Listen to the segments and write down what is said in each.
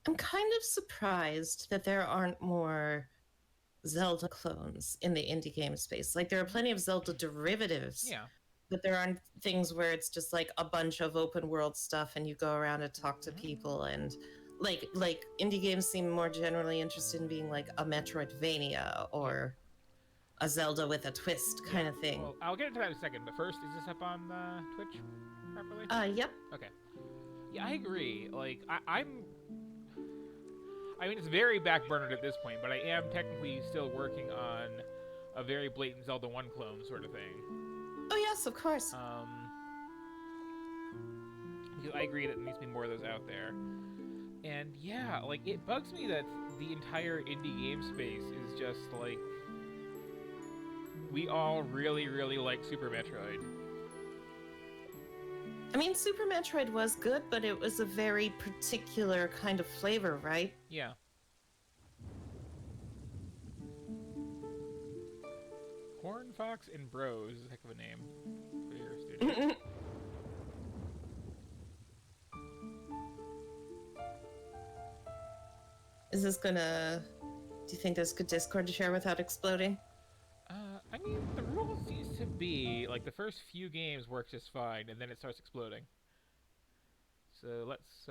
I'm kind of surprised that there aren't more Zelda clones in the indie game space. Like there are plenty of Zelda derivatives, Yeah. but there aren't things where it's just like a bunch of open world stuff and you go around and talk to people and like indie games seem more generally interested in being like a Metroidvania Yep. or a Zelda with a twist kind Yeah. of thing. Well, I'll get into that in a second. But first, is this up on Twitch properly? Yep. Okay. Yeah, I agree. Like, I'm. I mean, it's very backburnered at this point, but I am technically still working on a very blatant Zelda 1 clone sort of thing. Oh yes, of course. Because I agree that there needs to be more of those out there. And yeah, like, it bugs me that the entire indie game space is just like. We all really, really like Super Metroid. I mean, Super Metroid was good, but it was a very particular kind of flavor, right? Yeah. Horn, Fox, and Bros is a heck of a name for your studio. Is this gonna? Do you think there's good Discord to share without exploding? I mean, the rule seems to be like the first few games work just fine, and then it starts exploding. So let's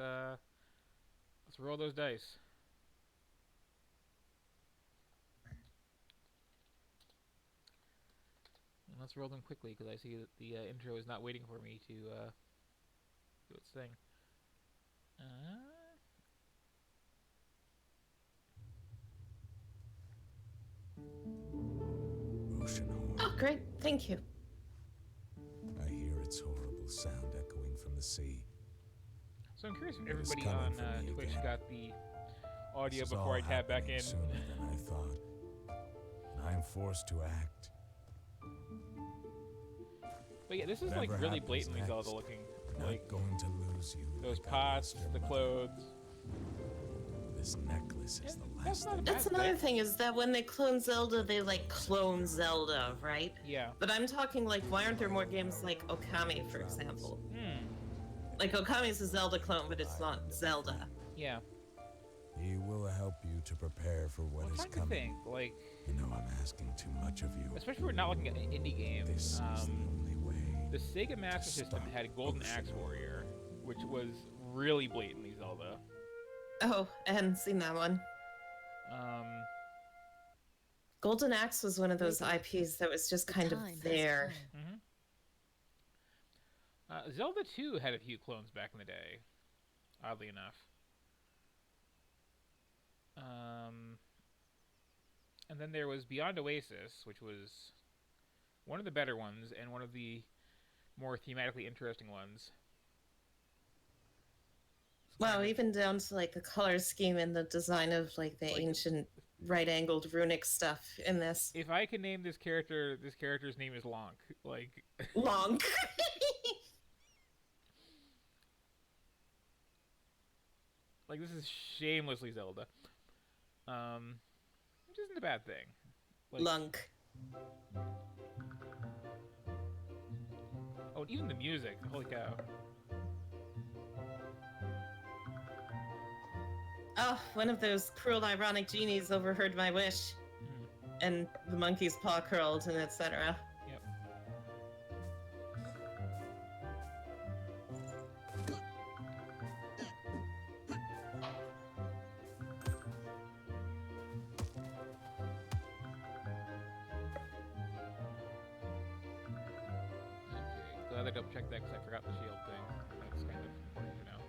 roll those dice. And let's roll them quickly because I see that the intro is not waiting for me to do its thing. Uh, Oceanhorn. Oh, great. Thank you. I hear its horrible sound echoing from the sea. so I'm curious if It is everybody coming on for me Twitch again. got the audio This is before all I tab back happening in. sooner than I thought, and I am forced to act. But yeah, this is like Whatever really happens blatantly next, Zelda looking. I'm not Like going to lose you. those like I pots, lost your the mother. clothes. This necklace is the That's last not a thing. bad That's another thing. thing is that when they clone Zelda, they like clone Zelda, right? Yeah. But I'm talking like, why aren't there more games like Okami, for example? Like Okami's a Zelda clone, but it's not Zelda. Yeah. He will help you to prepare for what Well, I'm is trying to coming. think, like, You know I'm asking too much of you. especially if we're not looking at indie games. This is the only way. The Sega Master System Stop had Golden Axe Oceanhorn. Warrior, which was really blatantly Zelda. Oh, I hadn't seen that one. Um, Golden Axe was one of those IPs that was just kind of there. Zelda 2 had a few clones back in the day, oddly enough. And then there was Beyond Oasis, which was one of the better ones and one of the more thematically interesting ones. Well, even down to like the color scheme and the design of like the ancient right-angled runic stuff in this. If I can name this character's name is Lonk. Like, Long. like this is shamelessly Zelda. Which isn't a bad thing. Like, Lunk. oh, and even the music. Holy cow. Oh, one of those cruel, ironic genies overheard my wish. And the monkey's paw curled and etc. Yep. Okay, glad I double checked that because I forgot the shield thing. That's kind of important to know.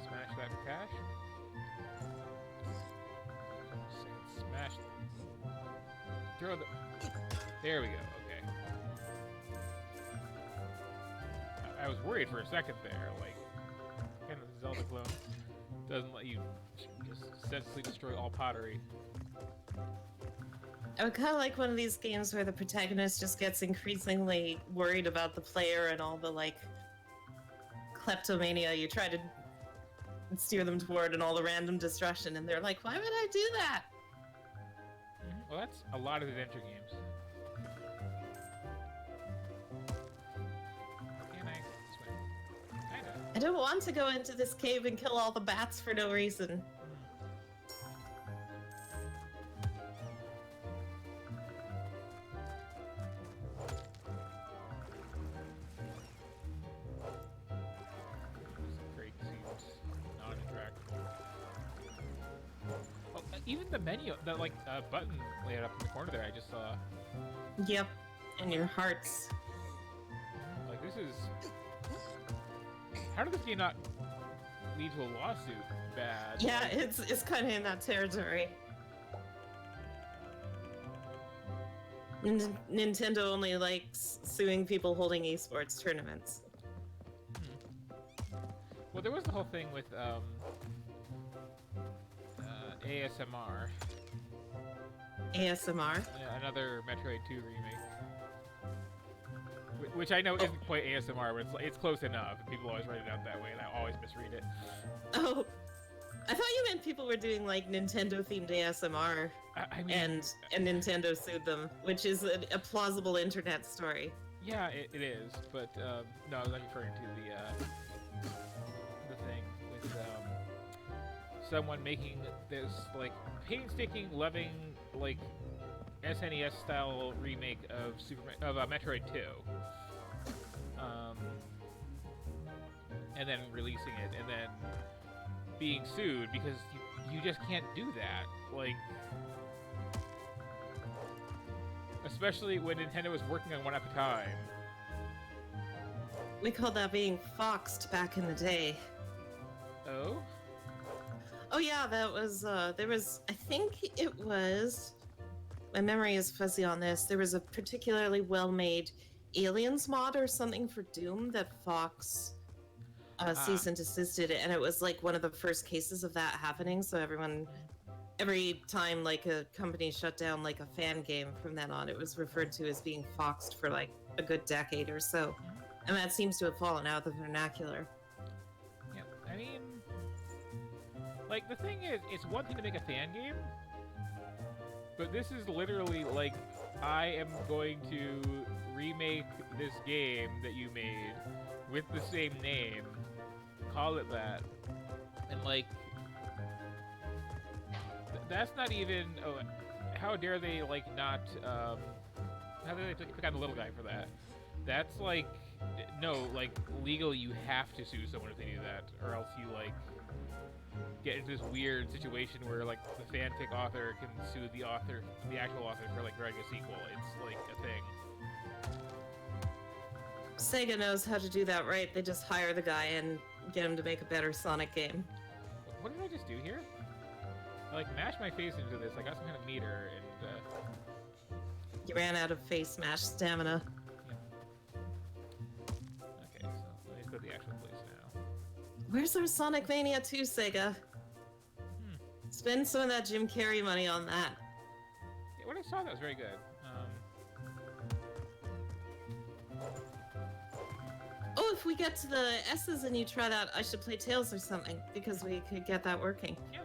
Smash that for cash. Smash. Throw the. There we go. Okay. I was worried for a second there. Like, kind of Zelda clone doesn't let you just senselessly destroy all pottery. I would kind of like one of these games where the protagonist just gets increasingly worried about the player and all the like kleptomania you try to steer them toward and all the random destruction, and they're like, why would I do that? Well, that's a lot of adventure games. Can I swim? Kinda. I don't want to go into this cave and kill all the bats for no reason. Great seems non-interactable. Oh, even the menu, the button layout up in the corner there, I just saw. Yep, and your hearts. Like, this is. How did this game not lead to a lawsuit? Bad. Yeah, it's kind of in that territory. Nintendo only likes suing people holding esports tournaments. Well, there was the whole thing with ASMR. ASMR? Yeah, another Metroid 2 remake. Which I know isn't quite ASMR, but it's close enough. People always write it out that way, and I always misread it. Oh, I thought you meant people were doing like Nintendo-themed ASMR, I mean, and Nintendo sued them, which is a plausible internet story. yeah, it is. But no, I was referring to the thing with someone making this like painstaking, loving like SNES style remake of Metroid 2. And then releasing it, and then being sued because you just can't do that. Like, especially when Nintendo was working on one at a time. We called that being foxed back in the day. Oh? Oh yeah, that was, there was, I think it was, my memory is fuzzy on this, there was a particularly well-made Aliens mod or something for Doom that Fox cease and desisted, and it was like one of the first cases of that happening, so every time like a company shut down like a fan game from then on, it was referred to as being foxed for like a good decade or so. And that seems to have fallen out of the vernacular. Yeah, I mean, like, the thing is, it's one thing to make a fan game, but this is literally like, I am going to remake this game that you made with the same name, call it that, and like, that's not even, oh, how dare they like not, how dare they pick on the little guy for that? That's like, no, like, legally you have to sue someone if they do that, or else you like, get into this weird situation where like the fanfic author can sue the actual author for like writing a sequel. It's like a thing. Sega knows how to do that right. They just hire the guy and get him to make a better Sonic game. What did I just do here? I like mashed my face into this. I got some kind of meter and You ran out of face mash stamina. okay, so let me go to the actual place now. Where's our Sonic Mania 2, Sega? Spend some of that Jim Carrey money on that. Yeah, what I saw that was very good. Oh, if we get to the S's and you try that, I should play Tails or something, because we could get that working. Yeah.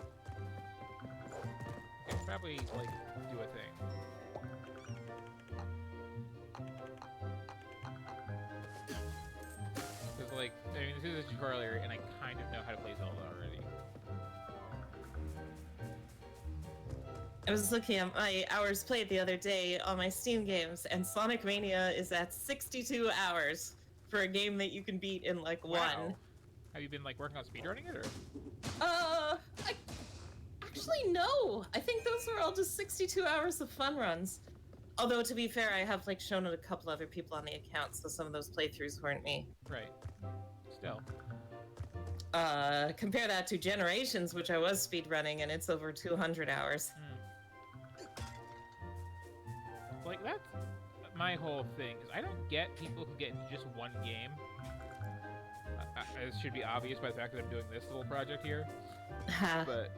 Okay, probably like do a thing. Because like, I mean, this is a tutorial area, and I kind of know how to play Zelda already. I was looking at my hours played the other day on my Steam games, and Sonic Mania is at 62 hours for a game that you can beat in like one. Have you been like working on speedrunning it, or? Actually no. I think those were all just 62 hours of fun runs. Although to be fair, I have like shown it a couple other people on the account, so some of those playthroughs weren't me. Right. Still. Compare that to Generations, which I was speedrunning, and it's over 200 hours. Like, that's my whole thing, is I don't get people who get into just one game. It should be obvious by the fact that I'm doing this little project here. But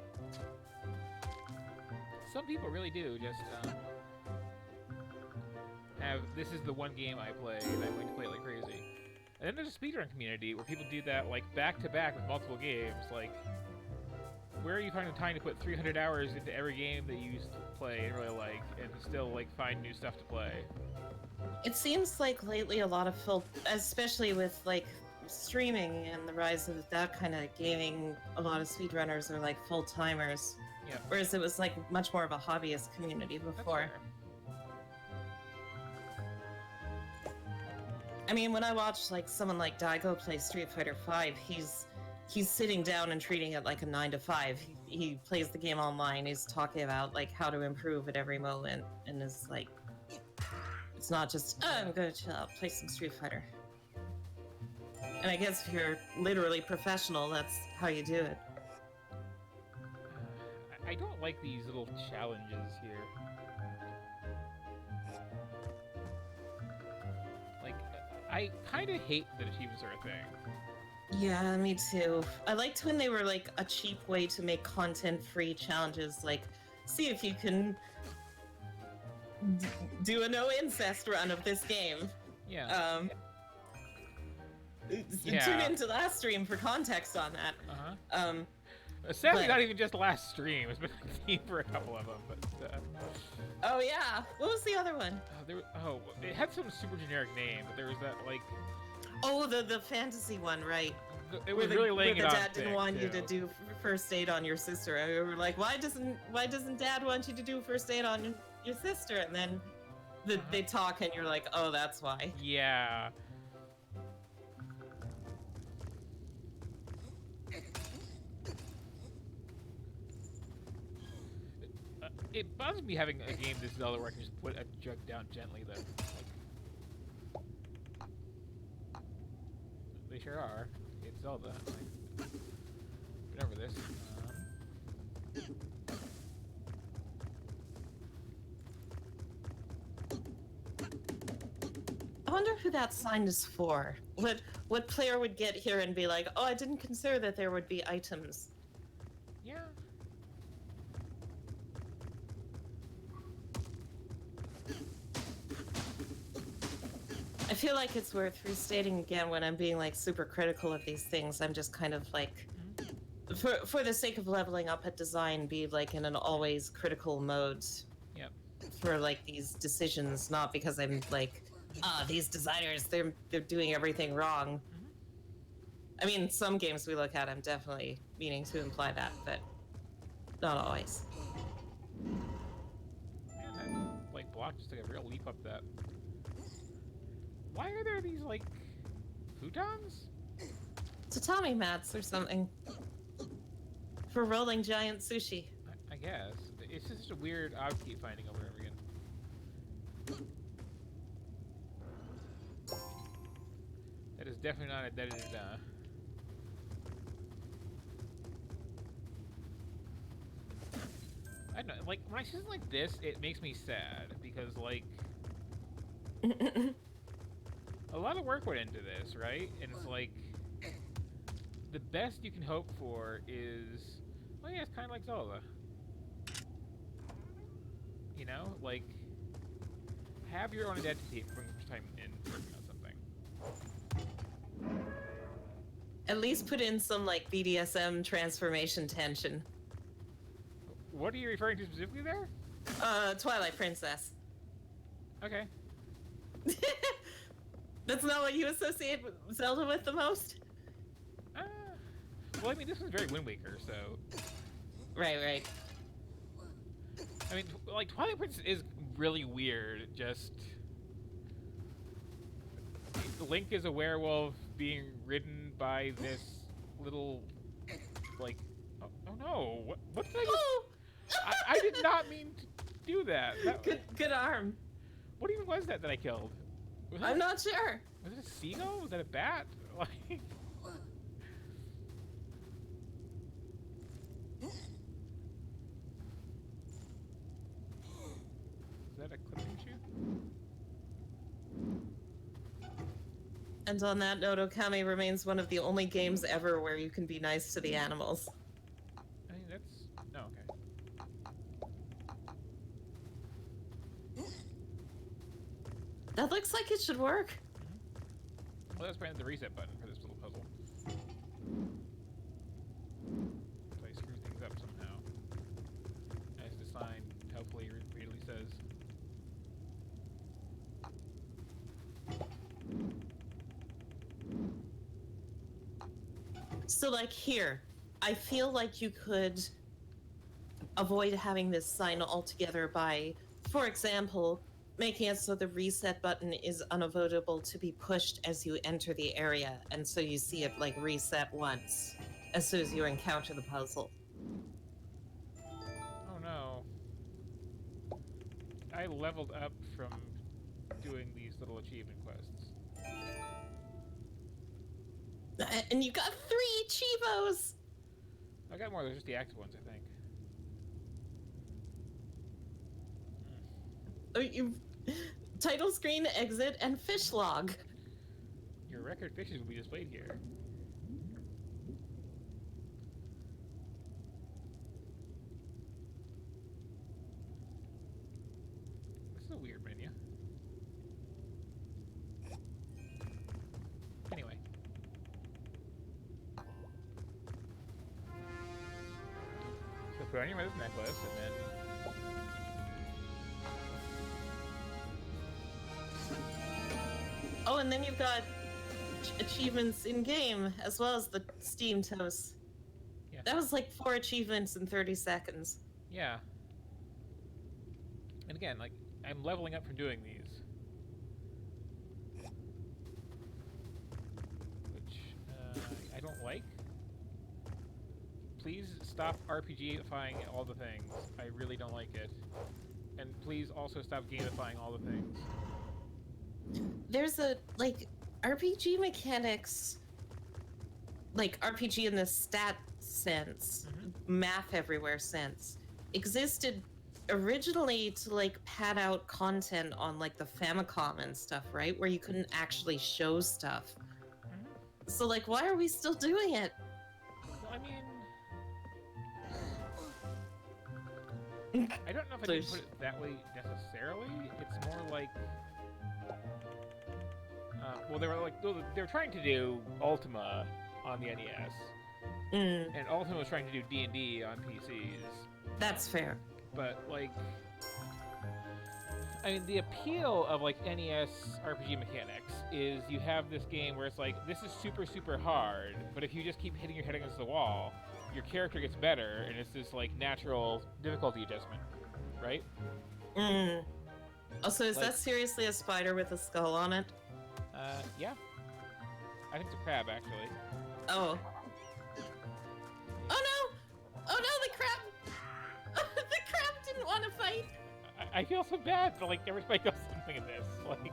some people really do just have, this is the one game I play, and I'm going to play it like crazy. And then there's a speedrun community where people do that like back to back with multiple games, like, where are you finding the time to put 300 hours into every game that you used to play and really like, and still like find new stuff to play? It seems like lately a lot of especially with like streaming and the rise of that kind of gaming, a lot of speedrunners are like full timers. Yeah. Whereas it was like much more of a hobbyist community before. I mean, when I watch like someone like Daigo play Street Fighter V, he's sitting down and treating it like a 9 to 5. He plays the game online. He's talking about like how to improve at every moment, and is like, it's not just, oh, I'm gonna chill out, play some Street Fighter. And I guess if you're literally professional, that's how you do it. I don't like these little challenges here. Like, I kind of hate that achievements are a thing. Yeah, me too. I liked when they were like a cheap way to make content-free challenges, like, see if you can do a no incest run of this game. Yeah. Tune into last stream for context on that. Sadly, but- not even just last stream. It's been a theme for a couple of them, but. Oh yeah, what was the other one? It had some super generic name, but there was that like. Oh, the fantasy one, right? It was really laying it on where the dad didn't thick, want you too. to do first aid on your sister. And we were like, why doesn't dad want you to do first aid on your sister? And then they talk, and you're like, oh, that's why. Yeah. It bugs me having a game this Zelda where I can just put a jug down gently, though. Like, they sure are. It's Zelda. Like, get over this. I wonder who that sign is for. What player would get here and be like, oh, I didn't consider that there would be items. Yeah. I feel like it's worth restating again when I'm being like super critical of these things. I'm just kind of like, for the sake of leveling up at design, be like in an always critical mode. Yep. For like these decisions, not because I'm like, these designers, they're doing everything wrong. I mean, some games we look at, I'm definitely meaning to imply that, but not always. Man, that like block just took a real leap up that. Why are there these like futons? Tatami mats or something. For rolling giant sushi. I guess. It's just a weird I keep finding over and over again. That is definitely not a deaded I don't know, like when I see something like this, it makes me sad because like a lot of work went into this, right? And it's like the best you can hope for is, well, yeah, it's kind of like Zelda. You know, like have your own identity from time in working on something. At least put in some like BDSM transformation tension. What are you referring to specifically there? Twilight Princess. Okay. That's not what you associate Zelda with the most? Well, I mean, this one's very Wind Waker, so. Right. I mean, like, Twilight Princess is really weird, just. Link is a werewolf being ridden by this little. Like. Oh no! What did I just. Oh! I did not mean to do that. Good arm. What even was that I killed? I'm not sure. Was it a seagull? Was that a bat? Like. Is that a clipping shoe? And on that note, Okami remains one of the only games ever where you can be nice to the animals. I mean, that's. No, okay. That looks like it should work. Well, that's probably the reset button for this little puzzle. So I screw things up So, like, here, I feel like you could avoid having this sign altogether by, for example, making it so the reset button is unavoidable to be pushed as you enter the area, and so you see it like reset once as soon as you encounter the puzzle. Oh no. I leveled up from doing these little achievement quests. And you got 3 Chivos! I got more, there's just the active ones, I think. Oh, you title screen, exit, and fish log. Your record fishes will be displayed here. This is a weird menu. Anyway. So put on your mother's necklace, and then... Oh, and then you've got achievements in game as well as the Steam Toast. Yeah. That was like 4 achievements in 30 seconds. Yeah. And again, like, I'm leveling up from doing these. Which, I don't like. Please stop RPGifying all the things. I really don't like it. And please also stop gamifying all the things. There's a, like, RPG mechanics, like RPG in the stat sense, math everywhere sense, existed originally to, like, pad out content on, like, the Famicom and stuff, right? Where you couldn't actually show stuff. So, like, why are we still doing it? Well, I mean... I don't know if I can put it that way necessarily. It's more like... well, they were trying to do Ultima on the NES, and Ultima was trying to do D&D on PCs. That's fair. But like, I mean, the appeal of like NES RPG mechanics is you have this game where it's like, this is super, super hard, but if you just keep hitting your head against the wall, your character gets better, and it's this like natural difficulty adjustment, right? Also, is Like- that seriously a spider with a skull on it? Yeah. I think it's a crab, actually. Oh. Oh no! Oh no, the crab! The crab didn't want to fight! I feel so bad, but like everybody does something in this. Like,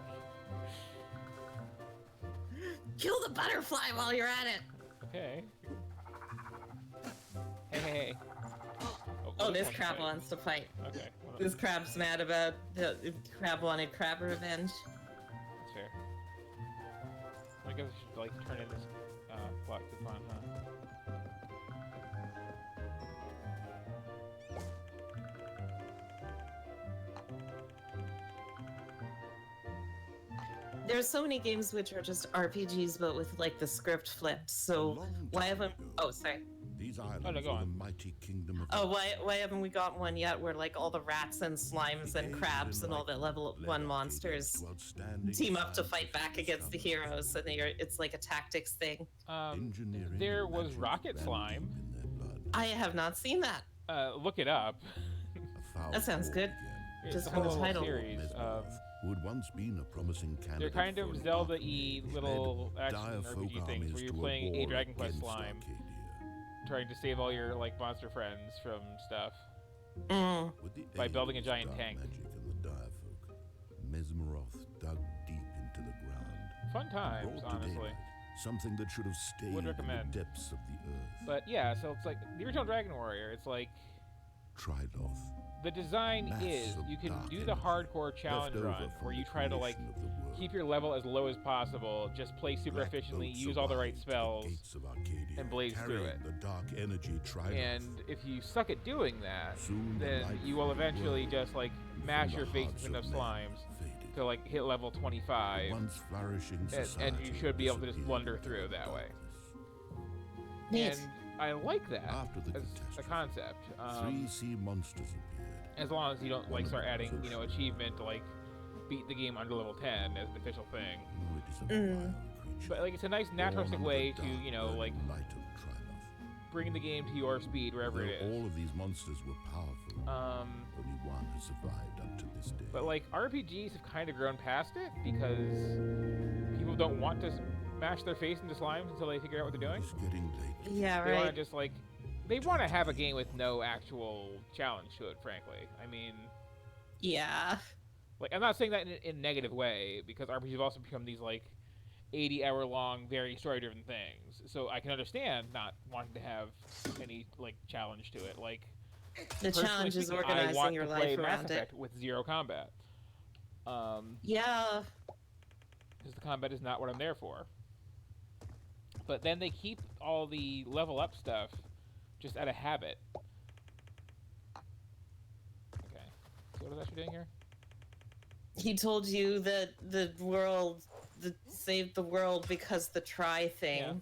Kill the butterfly while you're at it! okay. Hey. Oh, this this one crab fight. wants to fight. Okay. Well, This crab's mad about the crab wanted crab revenge. that's fair. I guess I should like turn in this plot coupon, huh? There's so many games which are just RPGs but with like the script flipped, so why haven't... Oh, sorry. These islands Oh, no, go are the on. mighty kingdom of Oh, why haven't we got one yet where like all the rats and slimes and crabs and all the level 1 monsters team up to fight back against the heroes, and it's like a tactics thing? There was Rocket Slime. I have not seen that. Look it up. That sounds good. It's Just a from the whole title. series. who had once been a promising candidate. They're kind of for an Zelda-y archmage, little led action dire folk RPG things armies where you're to playing a war Dragon Quest against slime, Arcadia. trying to save all your like monster friends from stuff. With the By aid building of a giant dark tank. Magic and the dire folk, Mesmeroth dug deep into the ground. Fun times, Brought to honestly. daylight something that should have stayed in recommend. the depths of the earth. But yeah, so it's like the original Dragon Warrior. It's like Triloth. the design Mass is of you can dark do the energy hardcore challenge left over run from where the you try to like creation of the world. keep your level as low as possible, just play super Black efficiently, boats use all the right arrived at spells, gates of Arcadia, and blaze through carrying it. The dark energy Triloth. and if you suck at doing that, Soon the then light you will from the eventually world just like and mash from your the face hearts into enough of men slimes faded. to like hit level 25, Once flourishing and society you should be able to just disappeared blunder into through the that way. darkness. Neat. And I like that After the as a catastrophe, concept. 3 sea monsters appeared. As long as you don't like One start of them adding, was you know, Oceanhorn. achievement to like beat the game under level 10 as an official thing. Oh, it is a vile creature. But like it's a nice Born naturalistic under way the to, dark you know, burning like light of Triloth. bring the game to your speed wherever Though it is. all of these monsters were powerful, only one has survived up to this day. But like RPGs have kind of grown past it because people don't want to smash their face into slimes until they figure out what they're doing. It's getting late. Yeah, They want to right. just like they want to have a game with no actual challenge to it. Frankly, I mean, Yeah. like I'm not saying that in a negative way because RPGs have also become these like 80-hour long, very story-driven things. So I can understand not wanting to have any like challenge to it. Like The personally challenge is speaking, I organizing want your to play life Mass around it. Effect with zero combat. Yeah. Because the combat is not what I'm there for. But then they keep all the level up stuff just out of habit. Okay. So what is actually doing here? He told you that saved the world because the try thing. Yeah.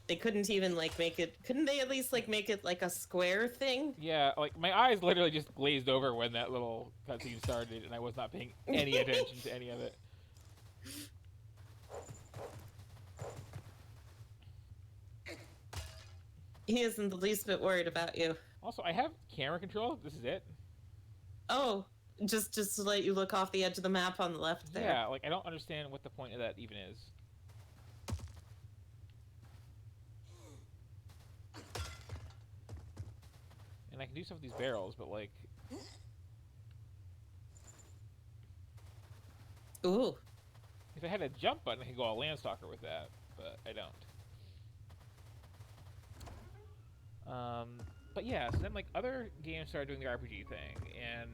They couldn't even like make it. Couldn't they at least like make it like a square thing? Yeah, like my eyes literally just glazed over when that little cutscene started, and I was not paying any attention to any of it. He isn't the least bit worried about you. Also, I have camera control. This is it. Oh, just to let you look off the edge of the map on the left there. Yeah, like I don't understand what the point of that even is. And I can do stuff with these barrels, but like, Ooh. if I had a jump button, I could go all Landstalker with that, but I don't. But yeah, so then like other games started doing the RPG thing, and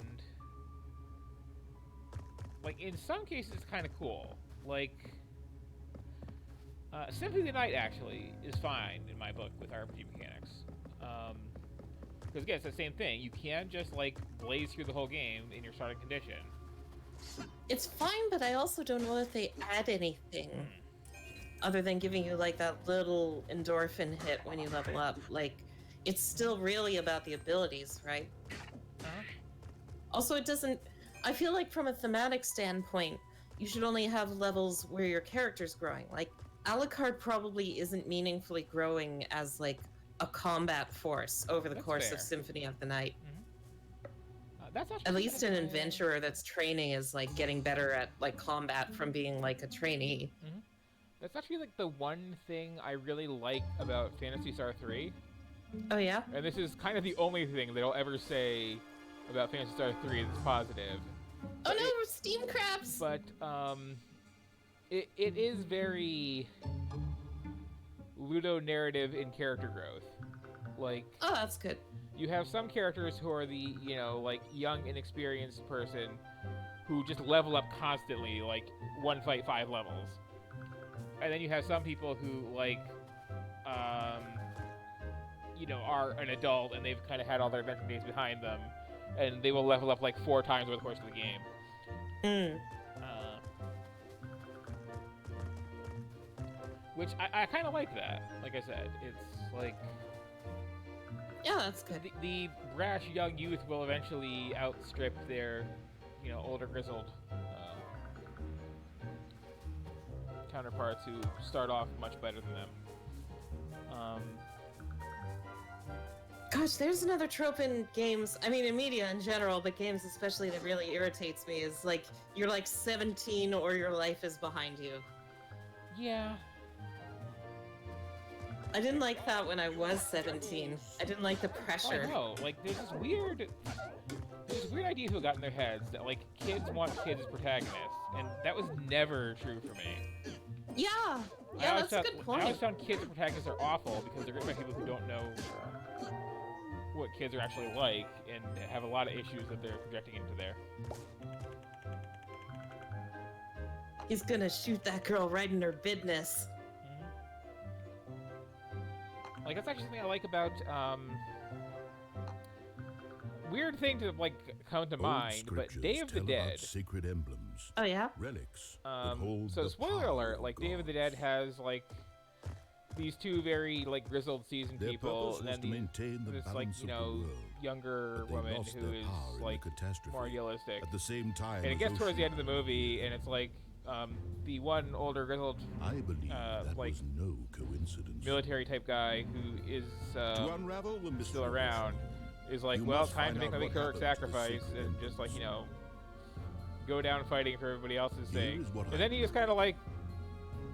like in some cases it's kind of cool. Like Symphony of the Night actually is fine in my book with RPG mechanics. Because again, it's the same thing. You can just like blaze through the whole game in your starting condition. It's fine, but I also don't know if they add anything other than giving you like that little endorphin hit when you level up. Like, it's still really about the abilities, right? Uh-huh. Also, it doesn't. I feel like from a thematic standpoint, you should only have levels where your character's growing. Like, Alucard probably isn't meaningfully growing as like a combat force over the That's course fair. of Symphony of the Night. That's actually At least an kind of- adventurer that's training is like getting better at like combat from being like a trainee. That's actually like the one thing I really like about Phantasy Star 3. Oh yeah? And this is kind of the only thing they'll ever say about Phantasy Star 3 that's positive. Oh no, steam crabs! But it is very ludonarrative in character growth. Like, Oh, that's good. you have some characters who are the, you know, like young, inexperienced person who just level up constantly, like one fight 5 levels. And then you have some people who like, you know, are an adult and they've kind of had all their adventure days behind them, and they will level up like 4 times over the course of the game. Which I kind of like that. Like I said, it's like Yeah, that's good. the brash young youth will eventually outstrip their, you know, older grizzled counterparts who start off much better than them. Gosh, there's another trope in games, I mean in media in general, but games especially, that really irritates me is like, you're like 17 or your life is behind you. Yeah. I didn't like that when I was 17. I didn't like the Oh, I pressure. know. Like, there's this weird idea people got in their heads that like kids want kids as protagonists, and that was never true for me. Yeah, I yeah, always that's a found- good I point. always found kids as protagonists are awful because they're written by people who don't know what kids are actually like and have a lot of issues that they're projecting into there. He's gonna shoot that girl right in her business. Like, that's actually something I like about, weird thing to, like, come to Old mind, but scriptures Day of the tell Dead, about sacred emblems, Oh yeah? relics that hold so the spoiler power alert, of like, Day of the gods. Dead has, like, these 2 very, like, grizzled seasoned Their people, purpose and was then to maintain the this, like, balance you of the know, world, younger but they woman lost who their is, power in the like, catastrophe more idealistic. at the same time And it as gets towards the end of the Oceanhorn. movie, and it's like, the one older grizzled I believe that like was no coincidence. military type guy who is To unravel the mystery still of around Oceanhorn, is like, you well, must time to find make out my what heroic happened to the sacrifice sacred and just like, emblems. go down fighting for everybody else's Here sake. is what And I then he just believe. kind of like,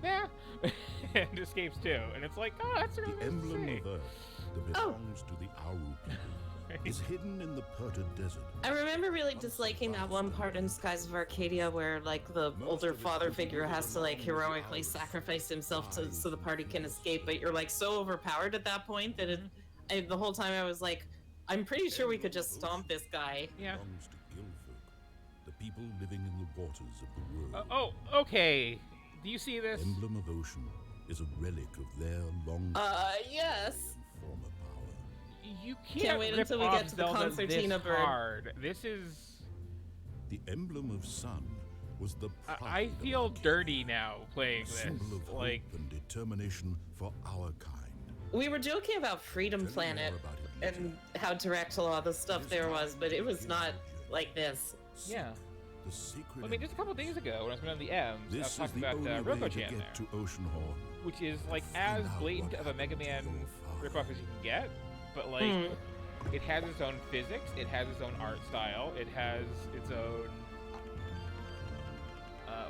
yeah, and escapes too. And it's like, oh, that's really The nice to emblem see. of Earth that belongs to the Aru people is hidden in the Perta Desert. I remember really disliking that one part in Skies of Arcadia where, like, the older father figure has to, like, heroically sacrifice himself so the party can escape, but you're, like, so overpowered at that point that the whole time I was like, I'm pretty sure we could just stomp this guy. Yeah. Belongs to Gilfolk, the people living in the waters of the world. Oh, okay. Do you see this? Emblem of Ocean is a relic of their long Yes. former power. You can't wait rip until we off get to the Zelda concertina this bird. hard. This is... The emblem of sun was the pride I of feel Arcadia, dirty now playing a symbol this. of Like, hope and determination for our kind. We were joking about Freedom Tell me Planet more about it later. and how direct a lot of the stuff there was, but it was not like this. yeah. The sacred I mean, just a couple days ago when I was playing on the M's, I was This is talking the about only way to Roko-chan get there, to Oceanhorn. which is like Find as out blatant what of a Mega Man happened to your ripoff father. as you can get, but like it has its own physics, it has its own art style, it has its own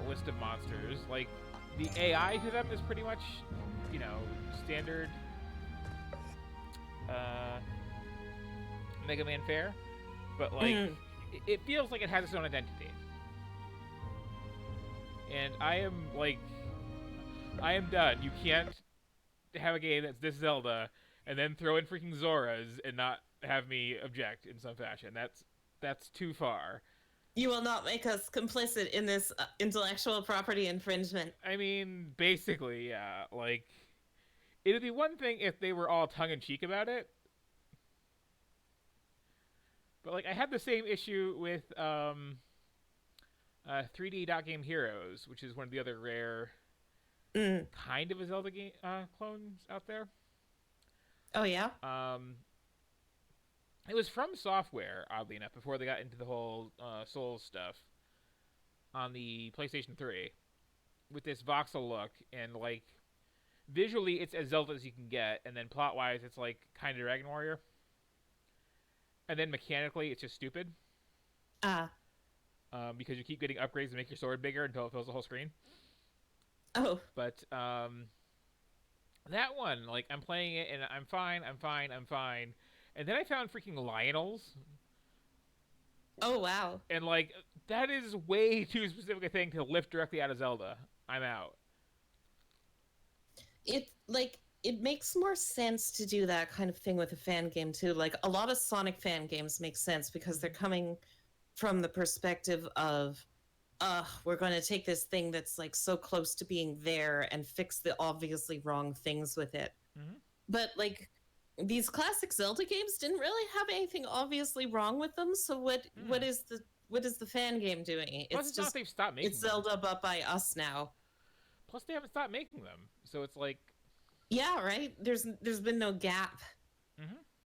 list of monsters. Like the AI to them is pretty much, standard Mega Man fare, but like it feels like it has its own identity. And I am done. You can't have a game that's this Zelda and then throw in freaking Zoras and not have me object in some fashion. That's too far. You will not make us complicit in this intellectual property infringement. I mean, basically, yeah. Like, it'd be one thing if they were all tongue-in-cheek about it. But, like, I had the same issue with 3D Dot Game Heroes, which is one of the other rare kind of a Zelda game clones out there. Oh, yeah? It was from Software, oddly enough, before they got into the whole Souls stuff on the PlayStation 3 with this voxel look, and like visually it's as Zelda as you can get, and then plot-wise it's like kind of Dragon Warrior, and then mechanically it's just stupid because you keep getting upgrades to make your sword bigger until it fills the whole screen. Oh. But that one, like, I'm playing it and I'm fine. And then I found freaking Lionels. Oh, wow. And, like, that is way too specific a thing to lift directly out of Zelda. I'm out. It makes more sense to do that kind of thing with a fan game, too. Like, a lot of Sonic fan games make sense because they're coming from the perspective of, we're going to take this thing that's, like, so close to being there and fix the obviously wrong things with it. Mm-hmm. But, like, these classic Zelda games didn't really have anything obviously wrong with them. So what is the fan game doing? Plus, it's not they've stopped making it's them. Zelda, but by us now. Plus, they haven't stopped making them, so it's like, Yeah, right. There's been no gap. mm-hmm.